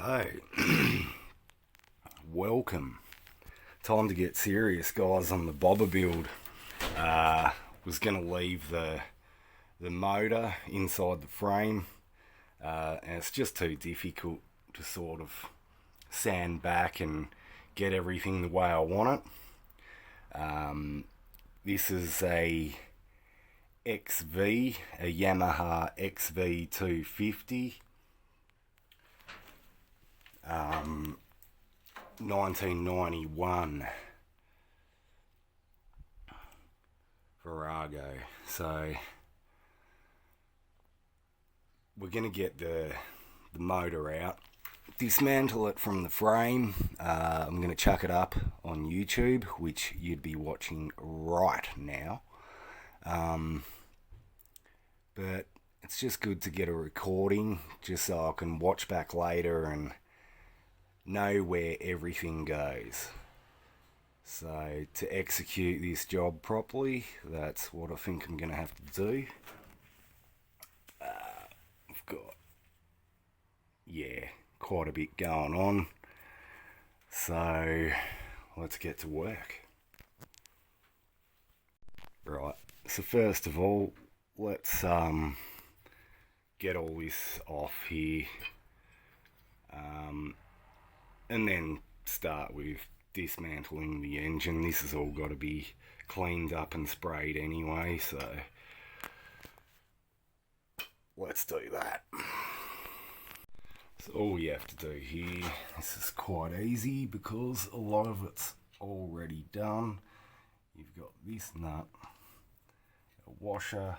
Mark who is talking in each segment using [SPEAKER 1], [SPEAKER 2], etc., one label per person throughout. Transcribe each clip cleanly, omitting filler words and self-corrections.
[SPEAKER 1] Okay. Welcome. Time to get serious, guys, on the bobber build. Was going to leave the motor inside the frame, and it's just too difficult to sort of sand back and get everything the way I want it. This is a XV, a Yamaha XV250. 1991 Virago. So we're going to get the motor out, dismantle it from the frame. I'm going to chuck it up on YouTube, which you'd be watching right now. But it's just good to get a recording just so I can watch back later and know where everything goes. So to execute this job properly, that's what I think I'm going to have to do. I've got, quite a bit going on. So let's get to work. Right, so first of all, let's get all this off here. And then start with dismantling the engine. This has all got to be cleaned up and sprayed anyway, so let's do that. So all you have to do here, this is quite easy because a lot of it's already done. You've got this nut, a washer,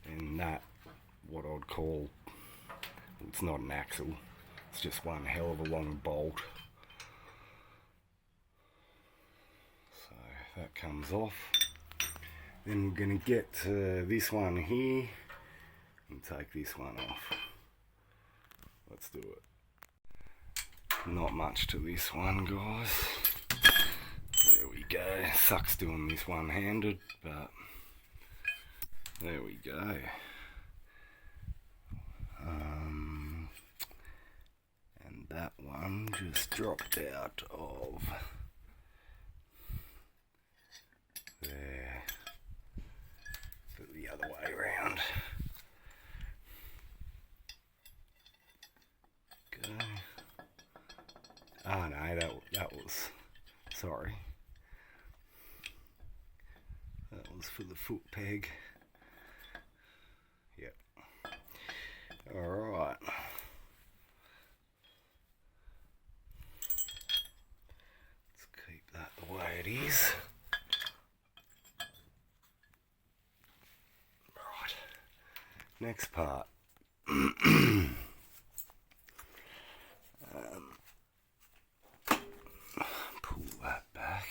[SPEAKER 1] and that, what I'd call, it's not an axle, it's just one hell of a long bolt. So that comes off. Then we're going to get to this one here and take this one off. Let's do it. Not much to this one, guys. There we go. Sucks doing this one-handed, but there we go. And that one just dropped out of there. Put the other way around. Go. Oh no, that was, sorry. That was for the foot peg. Yep. Alright. Let's keep that the way it is. Right. Next part. Pull that back.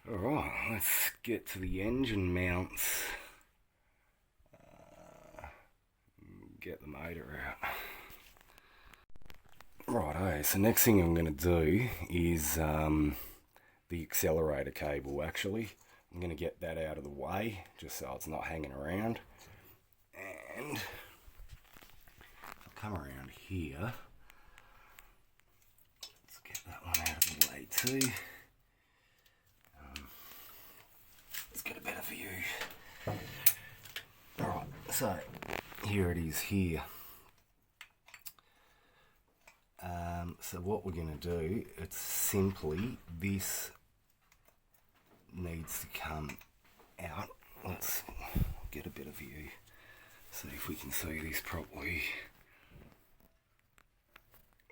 [SPEAKER 1] Alright, let's get to the engine mounts. Get the motor out. Righto, so next thing I'm going to do is the accelerator cable actually. I'm going to get that out of the way just so it's not hanging around. And I'll come around here. Let's get that one out of the way too. Let's get a better view. Alright, so here it is here. So what we're going to do, it's simply this needs to come out. Let's get a better view. See if we can see this properly.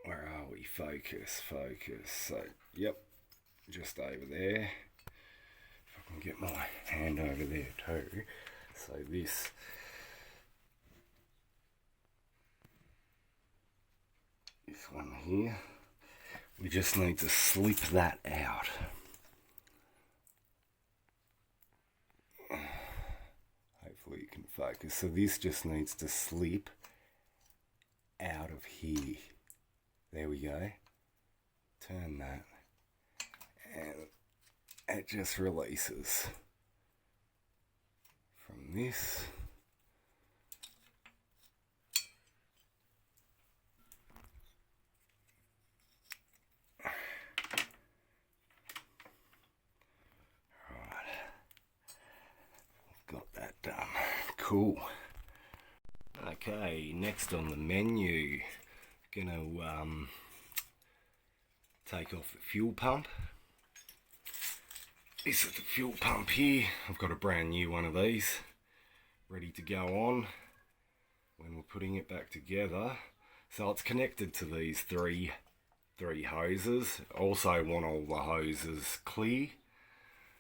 [SPEAKER 1] Where are we? Focus. So, yep, just over there. If I can get my hand over there too. So this one here, we just need to slip that out. Hopefully you can focus. So this just needs to slip out of here. There we go. Turn that and it just releases from this. Cool. Okay, next on the menu, gonna take off the fuel pump. This is the fuel pump here. I've got a brand new one of these ready to go on when we're putting it back together. So it's connected to these three hoses. Also want all the hoses clear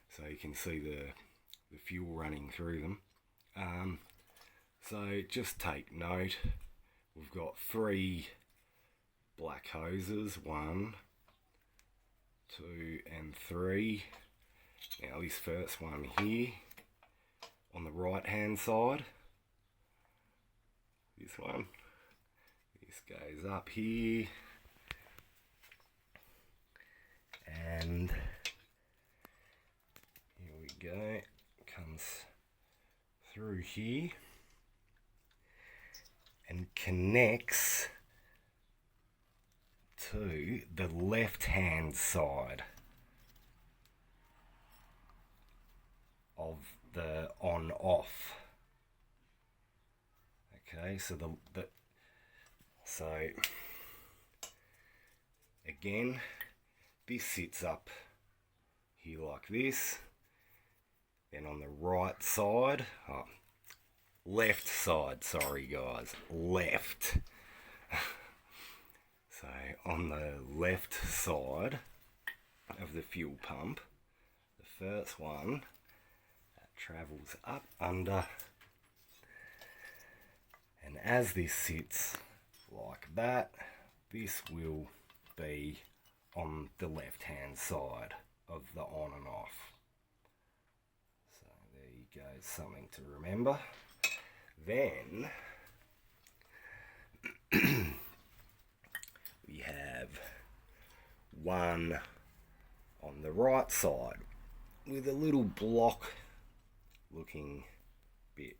[SPEAKER 1] so you can see the fuel running through them. So just take note, we've got 3 black hoses, 1, 2 and 3. Now this first one here on the right hand side, this goes up here and here we go, comes through here and connects to the left hand side of the on off. Okay, so so again, this sits up here like this. Then on the right side, left side, sorry guys, left. So on the left side of the fuel pump, the first one that travels up under, and as this sits like that, this will be on the left hand side of the on and off. So there you go, something to remember. Then we have one on the right side with a little block looking bit.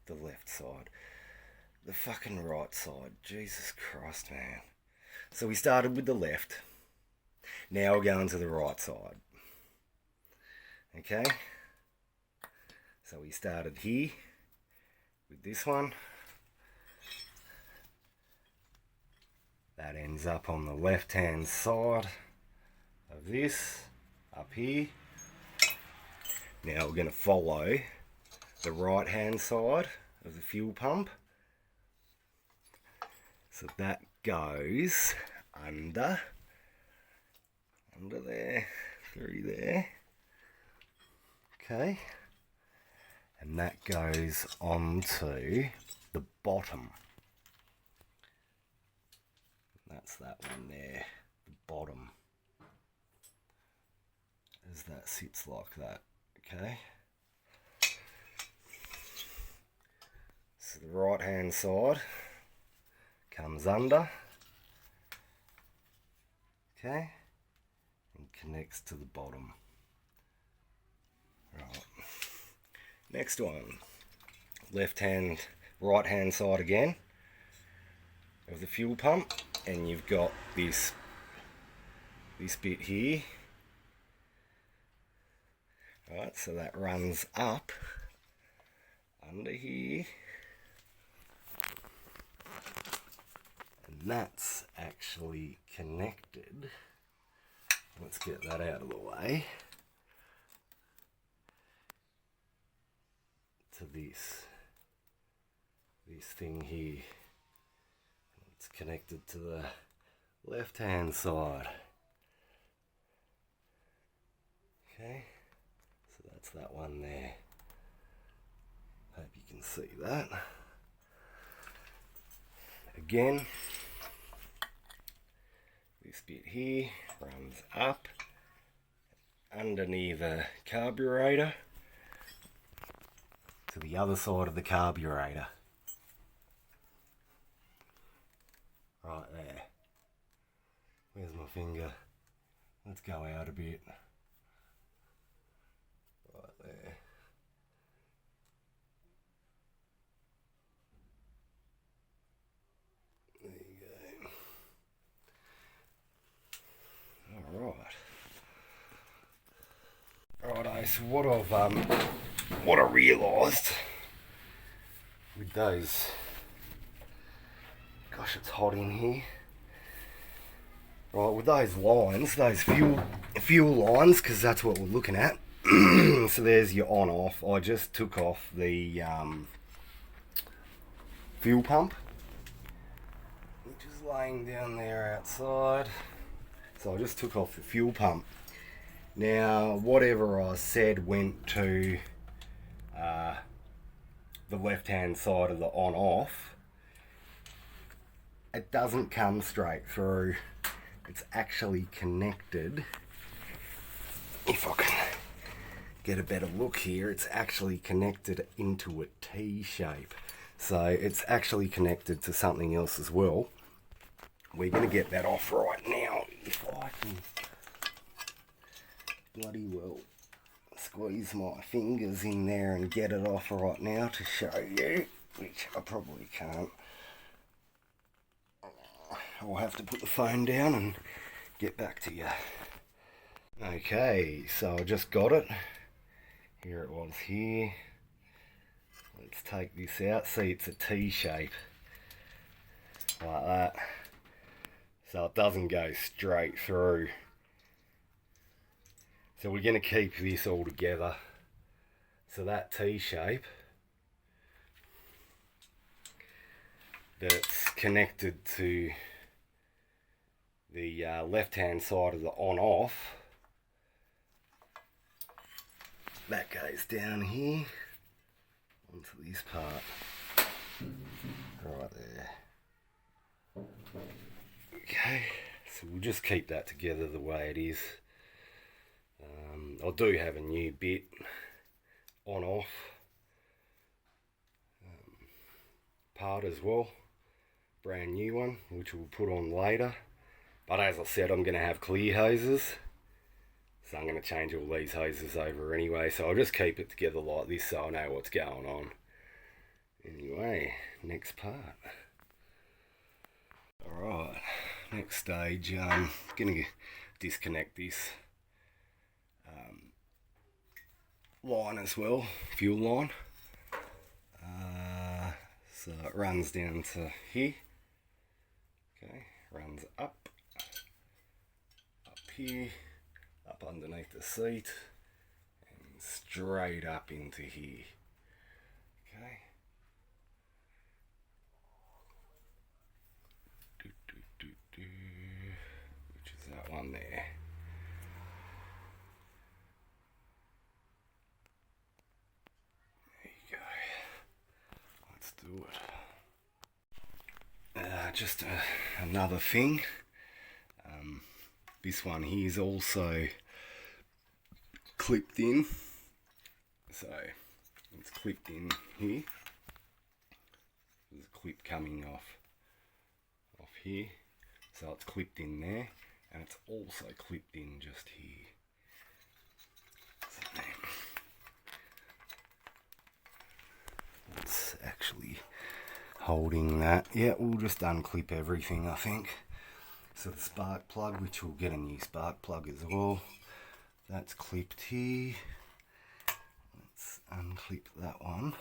[SPEAKER 1] The left side. The fucking right side. Jesus Christ, man. So we started with the left. Now we're going to the right side. Okay? So we started here with this one. That ends up on the left hand side of this, up here. Now we're going to follow the right hand side of the fuel pump. So that goes under there, through there. Okay. And that goes onto the bottom. That's that one there, the bottom. As that sits like that, okay? So the right hand side comes under, okay, and connects to the bottom. Right. Next one, right hand side again of the fuel pump, and you've got this bit here. Right, so that runs up under here, and that's actually connected. Let's get that out of the way. To this thing here. It's connected to the left hand side. Okay, so that's that one there. Hope you can see that. Again, this bit here runs up underneath the carburetor to the other side of the carburetor. Right there. Where's my finger? Let's go out a bit. Right there. There you go. Alright. Righto, so what I've what I realised with those, gosh, it's hot in here. Right, with those lines, those fuel lines, because that's what we're looking at. So there's your on-off. I just took off the fuel pump, which is laying down there outside. So I just took off the fuel pump. Now, whatever I said went to the left-hand side of the on-off. It doesn't come straight through. It's actually connected. If I can get a better look here, it's actually connected into a T shape. So it's actually connected to something else as well. We're going to get that off right now. If I can bloody well squeeze my fingers in there and get it off right now to show you, which I probably can't. I'll have to put the phone down and get back to you. Okay, so I just got it. Here it was here. Let's take this out. See, it's a T shape. Like that. So it doesn't go straight through. So we're going to keep this all together. So that T shape that's connected to the left-hand side of the on-off, that goes down here onto this part right there. Okay, so we'll just keep that together the way it is. I do have a new bit on-off part as well, brand new one, which we'll put on later. But as I said, I'm going to have clear hoses, so I'm going to change all these hoses over anyway, so I'll just keep it together like this so I know what's going on. Anyway, next part. Alright, next stage, I'm going to disconnect this line as well, fuel line. So it runs down to here. Okay, runs up here, up underneath the seat, and straight up into here. Okay. Which is that one there. There you go. Let's do it. Just another thing. This one here is also clipped in, so it's clipped in here. There's a clip coming off here, so it's clipped in there, and it's also clipped in just here. So it's actually holding that. Yeah, we'll just unclip everything, I think. So the spark plug, which we'll get a new spark plug as well, that's clipped here. Let's unclip that one,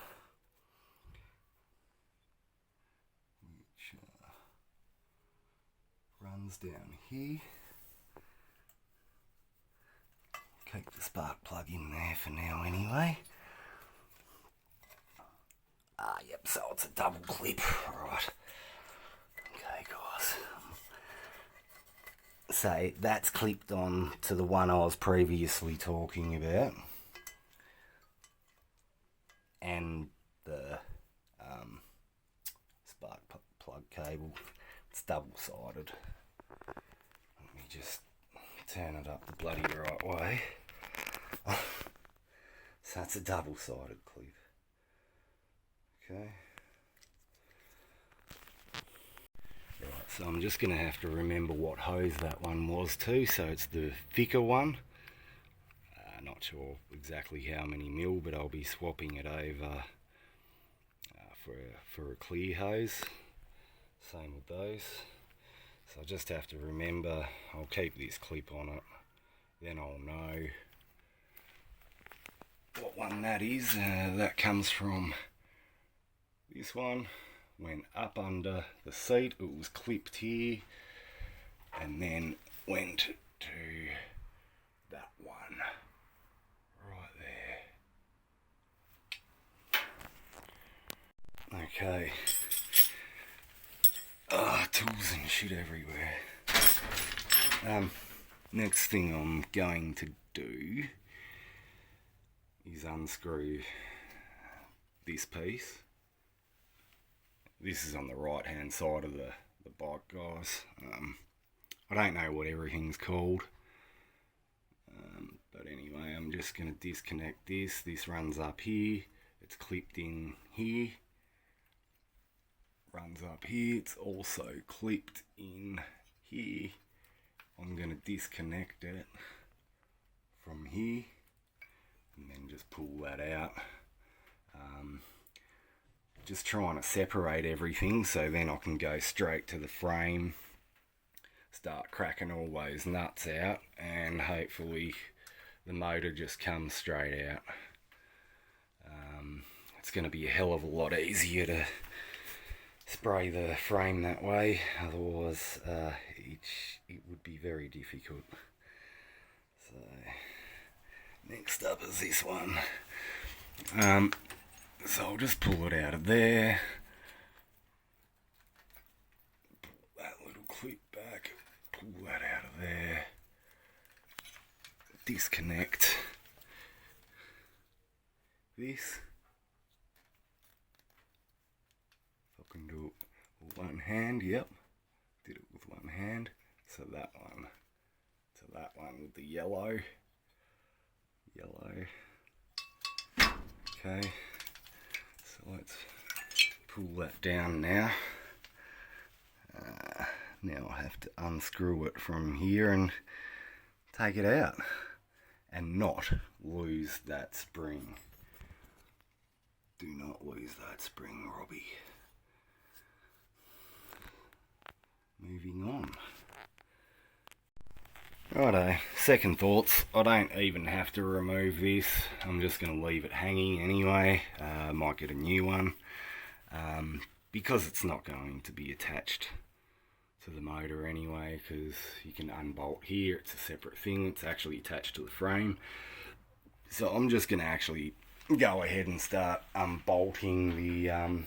[SPEAKER 1] which runs down here. Keep the spark plug in there for now anyway. Yep, so it's a double clip. Alright. Okay, guys. So that's clipped on to the one I was previously talking about, and the spark plug cable, it's double-sided. Let me just turn it up the bloody right way. So it's a double-sided clip. Okay. Right, so I'm just going to have to remember what hose that one was too. So it's the thicker one. Not sure exactly how many mil, but I'll be swapping it over for a clear hose. Same with those. So I just have to remember, I'll keep this clip on it, then I'll know what one that is. That comes from this one. Went up under the seat. It was clipped here, and then went to that one right there. Okay. Tools and shit everywhere. Next thing I'm going to do is unscrew this piece. This is on the right hand side of the bike, guys. I don't know what everything's called. But anyway, I'm just going to disconnect this. This runs up here. It's clipped in here. Runs up here. It's also clipped in here. I'm going to disconnect it from here and then just pull that out. Just trying to separate everything so then I can go straight to the frame, start cracking all those nuts out, and hopefully the motor just comes straight out. It's going to be a hell of a lot easier to spray the frame that way, otherwise it would be very difficult. So next up is this one. So I'll just pull it out of there, pull that little clip back, pull that out of there, disconnect this. I can do it with one hand. Yep, did it with one hand. So that one to that one with the yellow. Okay, so let's pull that down now. Now I have to unscrew it from here and take it out and not lose that spring. Do not lose that spring, Robbie. Moving on. Righto, second thoughts. I don't even have to remove this. I'm just going to leave it hanging anyway. Might get a new one. Because it's not going to be attached to the motor anyway, because you can unbolt here. It's a separate thing. It's actually attached to the frame. So I'm just going to actually go ahead and start unbolting the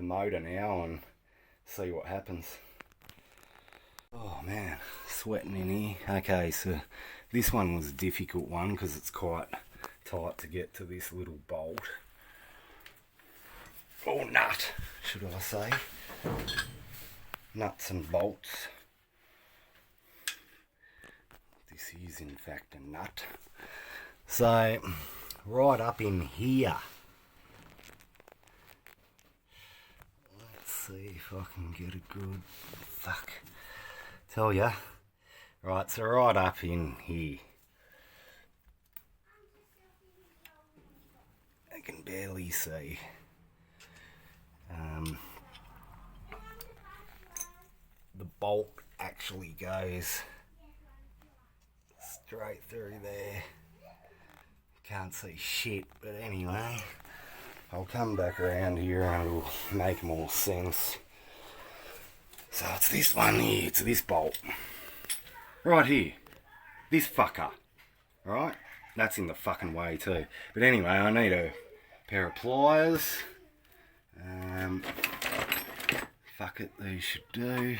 [SPEAKER 1] motor now and see what happens. Oh man, sweating in here. Okay, so this one was a difficult one because it's quite tight to get to this little bolt. Or nut, should I say. Nuts and bolts. This is in fact a nut. So, right up in here. Let's see if I can get a good... Fuck. Tell ya. Right, so right up in here. I can barely see. The bolt actually goes straight through there. Can't see shit, but anyway, I'll come back around here and it'll make more sense. So it's this one here, it's this bolt. Right here. This fucker. Alright? That's in the fucking way too. But anyway, I need a pair of pliers. Fuck it, these should do.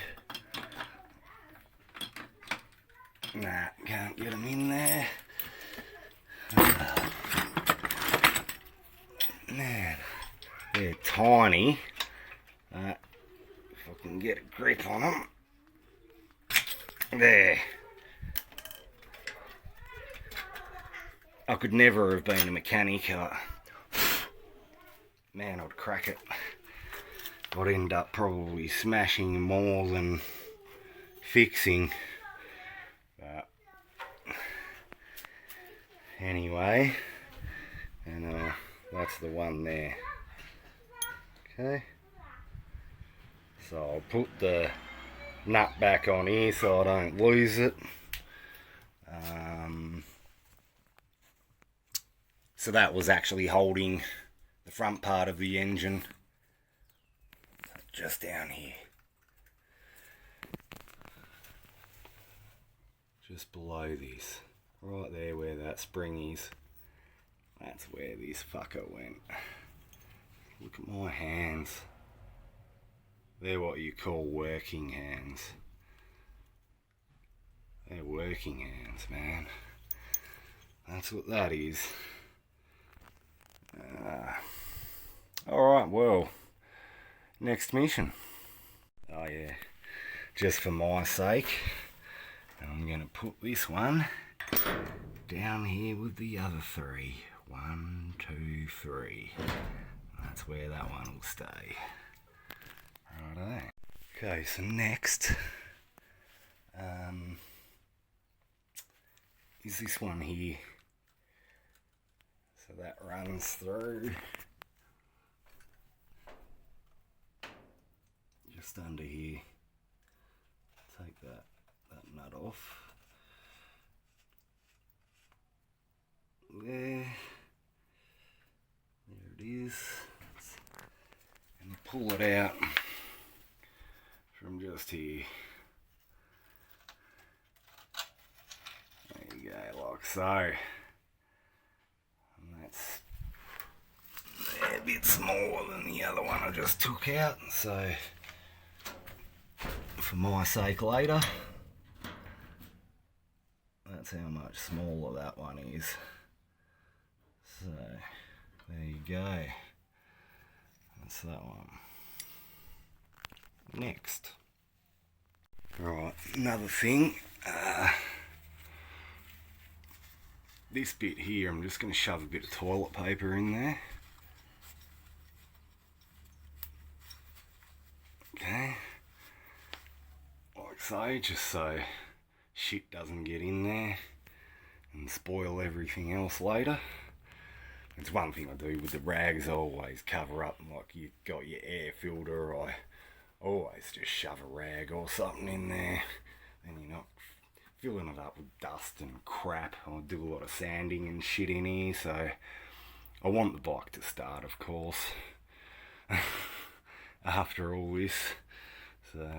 [SPEAKER 1] Nah, can't get them in there. Man, they're tiny. If I can get a grip on them. There. I could never have been a mechanic. Man, I'd crack it. I'd end up probably smashing more than fixing. But anyway, and that's the one there. Okay. So I'll put the nut back on here so I don't lose it. So that was actually holding the front part of the engine just down here. Just below this. Right there where that spring is. That's where this fucker went. Look at my hands. They're what you call working hands. They're working hands, man. That's what that is. Alright, well, next mission. Oh yeah, just for my sake, I'm going to put this one down here with the other three. 1, 2, 3. That's where that one will stay. Righto. Okay, so next is this one here. So that runs through just under here. Take that nut off. There it is. And pull it out from just here. There you go, like so. And that's a bit smaller than the other one I just took out, so for my sake later, that's how much smaller that one is. So there you go. That's that one. Next. Right, another thing. This bit here, I'm just going to shove a bit of toilet paper in there. Okay. Like so, just so shit doesn't get in there and spoil everything else later. It's one thing I do with the rags. I always cover up, like you got your air filter, I always just shove a rag or something in there, and you're not filling it up with dust and crap. I do a lot of sanding and shit in here, so I want the bike to start, of course, after all this. So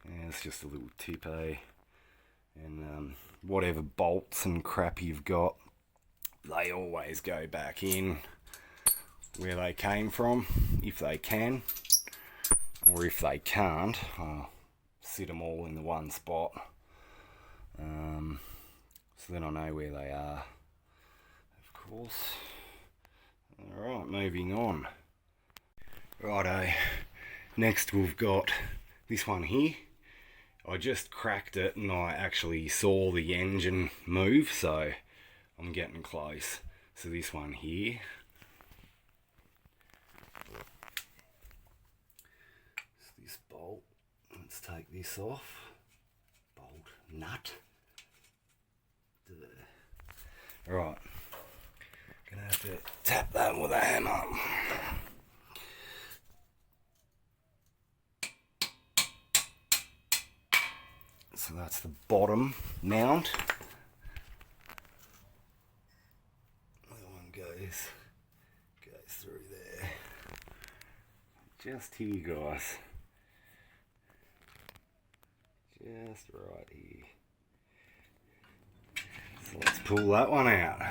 [SPEAKER 1] yeah, it's just a little tip, eh? And whatever bolts and crap you've got, they always go back in where they came from, if they can, or if they can't, I'll sit them all in the one spot, so then I know where they are, of course. Alright, moving on. Righto, next we've got this one here. I just cracked it and I actually saw the engine move, so I'm getting close. So this one here. It's this bolt. Let's take this off. Bolt nut. Right. Gonna have to tap that with a hammer. So that's the bottom mount. That one goes through there. Just here, guys. Just right here. So let's pull that one out.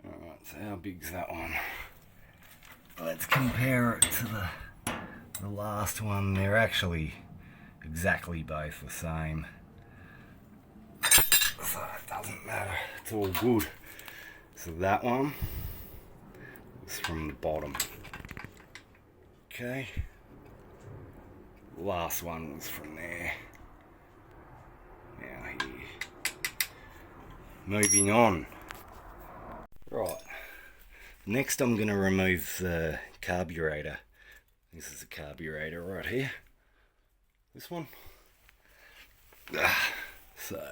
[SPEAKER 1] Alright, so how big's that one? Let's compare it to the last one. They're actually exactly both the same. So it doesn't matter. It's all good. So that one was from the bottom. Okay. Last one was from there. Now here. Moving on. Right. Next I'm going to remove the carburetor. This is a carburetor right here. This one. So,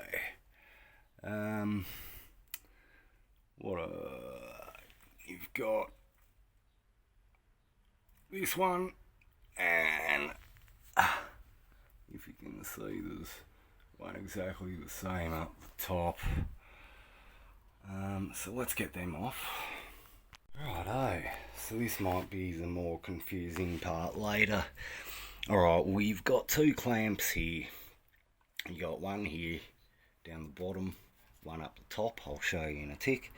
[SPEAKER 1] you've got this one, and if you can see, there's one exactly the same up the top. So let's get them off. Righto, so this might be the more confusing part later. Alright, we've got two clamps here. You got one here down the bottom, one up the top. I'll show you in a tick.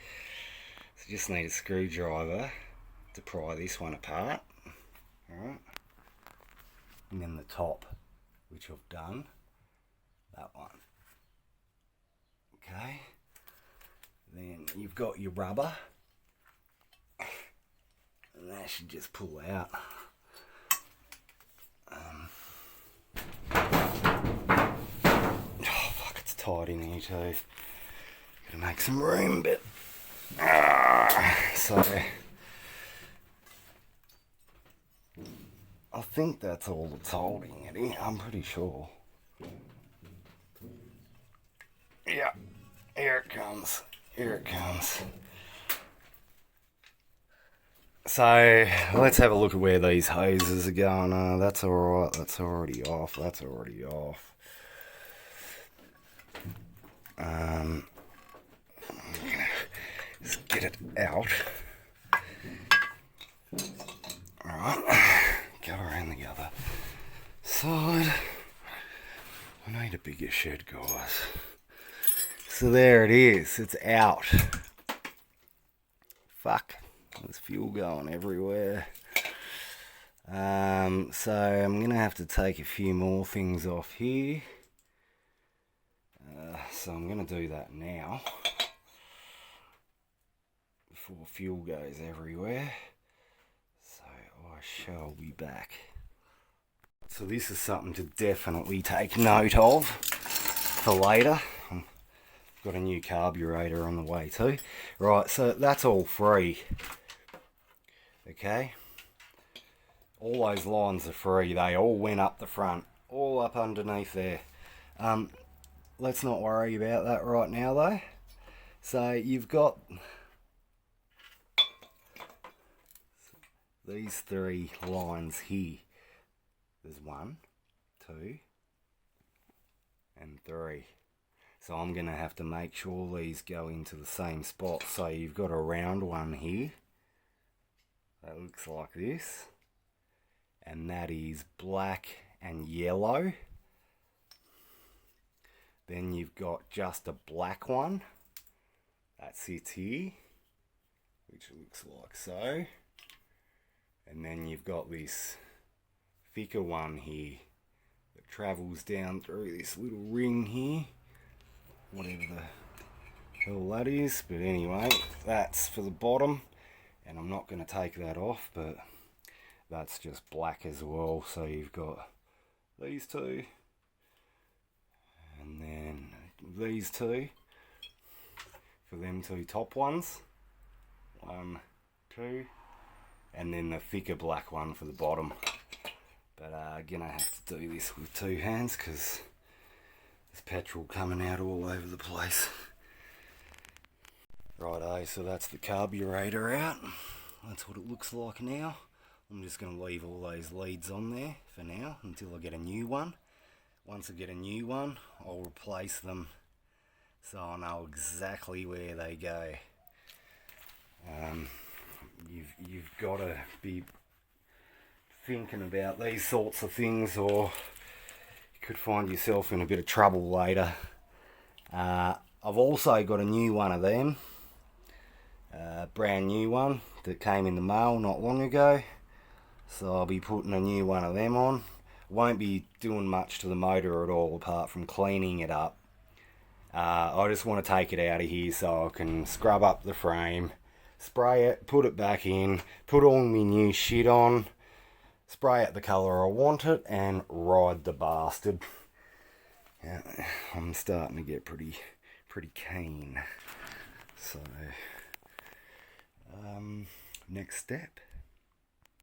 [SPEAKER 1] So you just need a screwdriver to pry this one apart. Alright, and then the top, which I've done, that one. Okay, then you've got your rubber, and that should just pull out. Oh fuck, it's tight in here too. Gotta make some room, but so I think that's all that's holding it in. I'm pretty sure. Yeah, here it comes. Here it comes. So let's have a look at where these hoses are going. That's alright, that's already off, that's already off. I'm gonna just get it out. Alright, go around the other side. I need a bigger shed, guys. So there it is, it's out. Fuck, there's fuel going everywhere. So I'm gonna have to take a few more things off here. So I'm gonna do that now before fuel goes everywhere. So I shall be back. So this is something to definitely take note of for later. Got a new carburetor on the way too. Right, so that's all free. Okay. All those lines are free. They all went up the front. All up underneath there. Let's not worry about that right now though. So you've got these three lines here. There's 1, 2, and 3. So I'm going to have to make sure these go into the same spot. So you've got a round one here. That looks like this. And that is black and yellow. Then you've got just a black one. That sits here. Which looks like so. And then you've got this thicker one here. That travels down through this little ring here. Whatever the hell that is, but anyway, that's for the bottom, and I'm not going to take that off, but that's just black as well. So you've got these two, and then these two for them two top ones, 1, 2, and then the thicker black one for the bottom. But gonna have to do this with 2 hands because there's petrol coming out all over the place. Righto, so that's the carburetor out. That's what it looks like now. I'm just going to leave all those leads on there for now until I get a new one. Once I get a new one, I'll replace them so I know exactly where they go. You've got to be thinking about these sorts of things, or could find yourself in a bit of trouble later. I've also got a new one of them, brand new one that came in the mail not long ago, so I'll be putting a new one of them on. Won't be doing much to the motor at all apart from cleaning it up. I just want to take it out of here so I can scrub up the frame, spray it, put it back in, put all my new shit on, spray it the colour I want it, and ride the bastard. Yeah, I'm starting to get pretty keen. So, next step